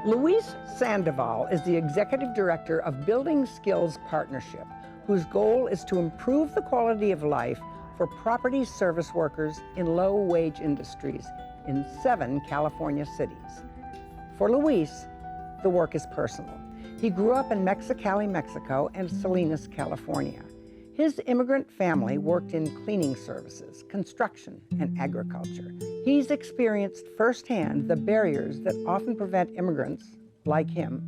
Luis Sandoval is the Executive Director of Building Skills Partnership, whose goal is to improve the quality of life for property service workers in low-wage industries in 7 California cities. For Luis, the work is personal. He grew up in Mexicali, Mexico, and Salinas, California. His immigrant family worked in cleaning services, construction, and agriculture. He's experienced firsthand the barriers that often prevent immigrants, like him,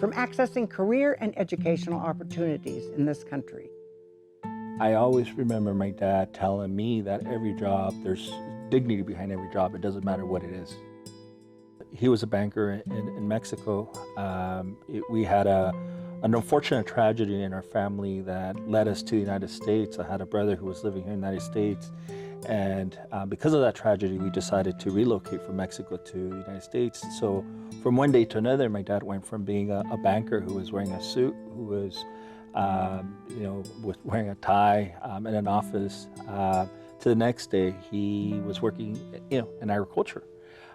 from accessing career and educational opportunities in this country. I always remember my dad telling me that every job, there's dignity behind every job. It doesn't matter what it is. He was a banker in Mexico. We had an unfortunate tragedy in our family that led us to the United States. I had a brother who was living here in the United States, and because of that tragedy, we decided to relocate from Mexico to the United States. So from one day to another, my dad went from being a banker who was wearing a suit, who was wearing a tie in an office, to the next day he was working in agriculture,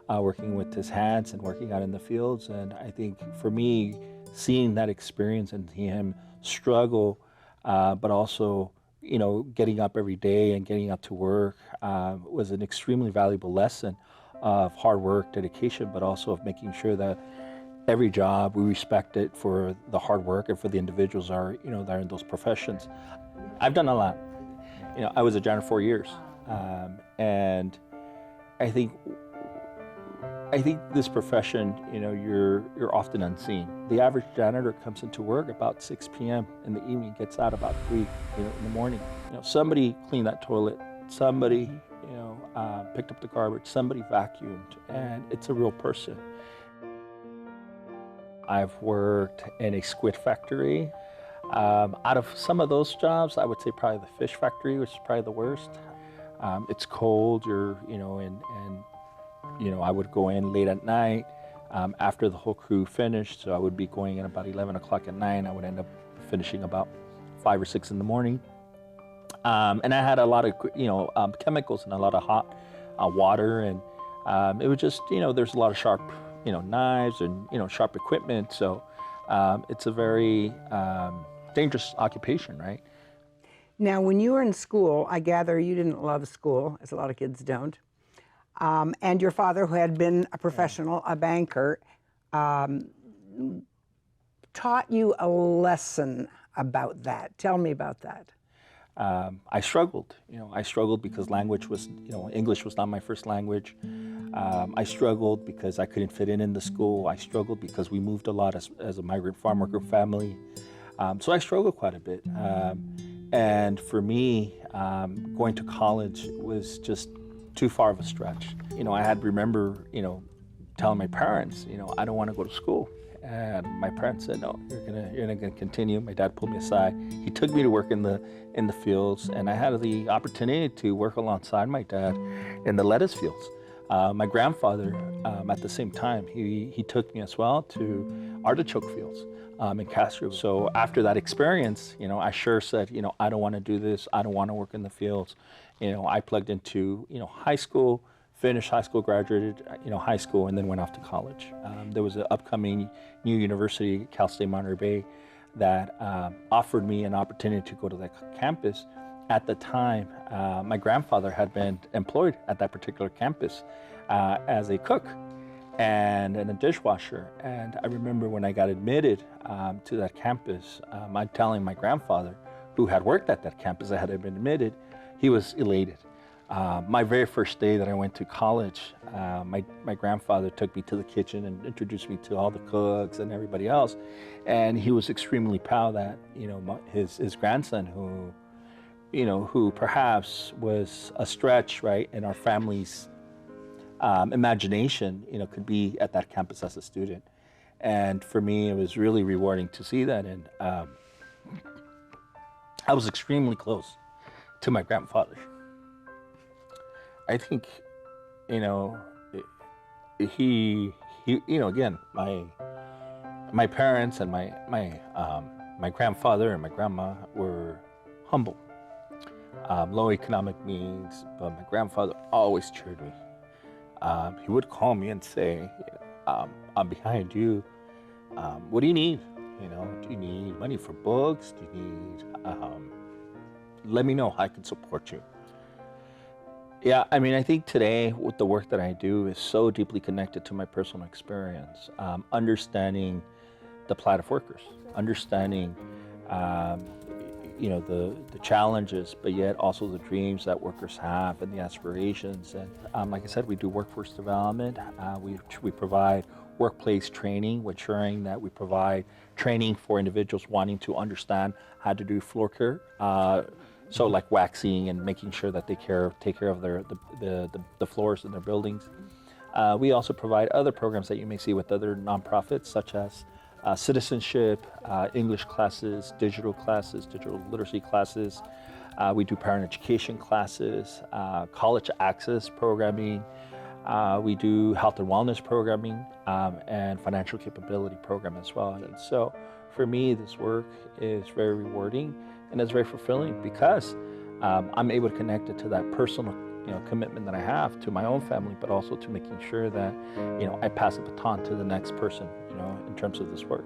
working with his hands and working out in the fields. And I think for me, seeing that experience and seeing him struggle, but also, getting up every day and getting up to work was an extremely valuable lesson of hard work, dedication, but also of making sure that every job we respect it for the hard work and for the individuals that are in those professions. I've done a lot. I was a janitor 4 years, and I think this profession, you're often unseen. The average janitor comes into work about 6 p.m. in the evening, gets out about 3, in the morning. Somebody cleaned that toilet, somebody, picked up the garbage, somebody vacuumed, and it's a real person. I've worked in a squid factory. Out of some of those jobs, I would say probably the fish factory, which is probably the worst. It's cold, I would go in late at night after the whole crew finished. So I would be going in about 11 o'clock at night. I would end up finishing about 5 or 6 in the morning. And I had a lot of, chemicals and a lot of hot water. And it was just, there's a lot of sharp, knives and, sharp equipment. So it's a very dangerous occupation, right? Now, when you were in school, I gather you didn't love school, as a lot of kids don't. And your father, who had been a professional, a banker, taught you a lesson about that. Tell me about that. I struggled. I struggled because language was, English was not my first language. I struggled because I couldn't fit in the school. I struggled because we moved a lot as a migrant farm worker family. So I struggled quite a bit. And for me, going to college was just too far of a stretch. I had remember, telling my parents, I don't want to go to school. And my parents said, no, you're gonna continue. My dad pulled me aside. He took me to work in the fields, and I had the opportunity to work alongside my dad in the lettuce fields. My grandfather, at the same time, he took me as well to artichoke fields in Castro. So after that experience, I sure said, I don't want to do this. I don't want to work in the fields. I plugged into, high school, finished high school, graduated, high school, and then went off to college. There was an upcoming new university, Cal State Monterey Bay, that offered me an opportunity to go to that campus. At the time, my grandfather had been employed at that particular campus as a cook and a dishwasher. And I remember when I got admitted to that campus, I'm telling my grandfather, who had worked at that campus, I had been admitted, he was elated. My very first day that I went to college, my grandfather took me to the kitchen and introduced me to all the cooks and everybody else. And he was extremely proud that, his grandson, who perhaps was a stretch, right, in our family's imagination, could be at that campus as a student. And for me, it was really rewarding to see that. And I was extremely close to my grandfather. I think, he again, my parents and my grandfather and my grandma were humble, low economic means, but my grandfather always cheered me. He would call me and say, I'm behind you. What do you need? You know, do you need money for books? Do you need, let me know how I can support you. Yeah, I mean, I think today with the work that I do is so deeply connected to my personal experience, understanding the plight of workers, understanding, um, the challenges, but yet also the dreams that workers have and the aspirations. And like I said, we do workforce development. We provide workplace training, ensuring that we provide training for individuals wanting to understand how to do floor care. So like waxing and making sure that they take care of the floors in their buildings. We also provide other programs that you may see with other nonprofits, such as citizenship, English classes, digital literacy classes. We do parent education classes, college access programming. We do health and wellness programming, and financial capability program as well. And so for me, this work is very rewarding and it's very fulfilling because I'm able to connect it to that personal commitment that I have to my own family, but also to making sure that I pass the baton to the next person in terms of this work.